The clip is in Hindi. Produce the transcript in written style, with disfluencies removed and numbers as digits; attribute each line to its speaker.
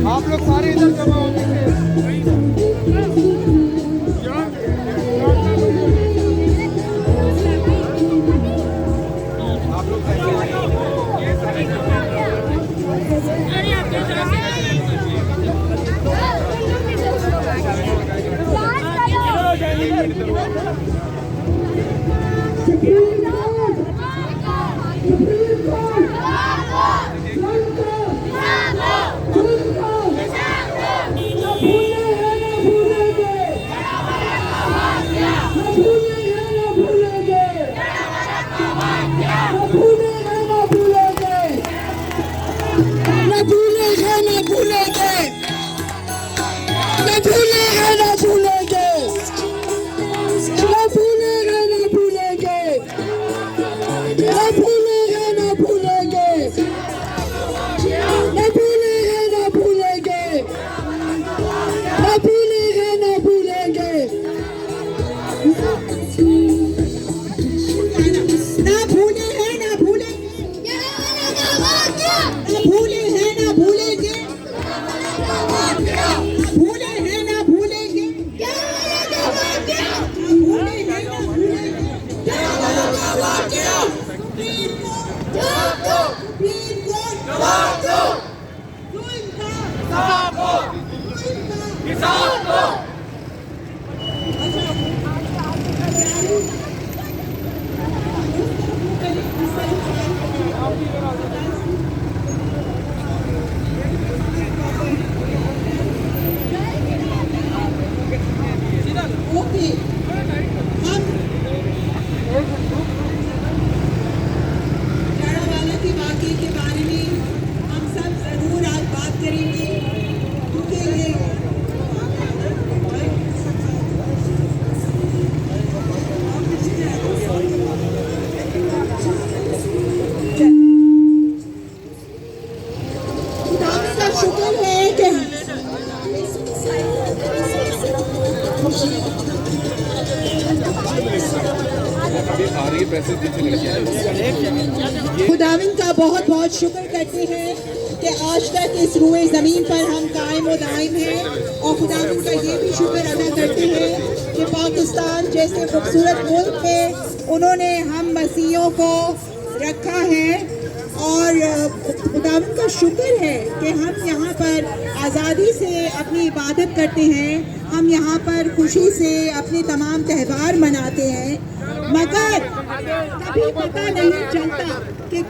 Speaker 1: आप लोग सारे इधर जमा हो
Speaker 2: खुदाविंद का बहुत बहुत शुक्र करते हैं कि आज तक इस रुए ज़मीन पर हम कायम व दायम हैं, और खुदाविंद का ये भी शुक्र अदा करते हैं कि पाकिस्तान जैसे खूबसूरत मुल्क में उन्होंने हम मसीहों को रखा है। और खुदाविंद का शुक्र है कि हम यहाँ पर आज़ादी से अपनी इबादत करते हैं, हम यहाँ पर खुशी से अपने तमाम त्यौहार मनाते हैं, मगर कभी पता नहीं चलता कि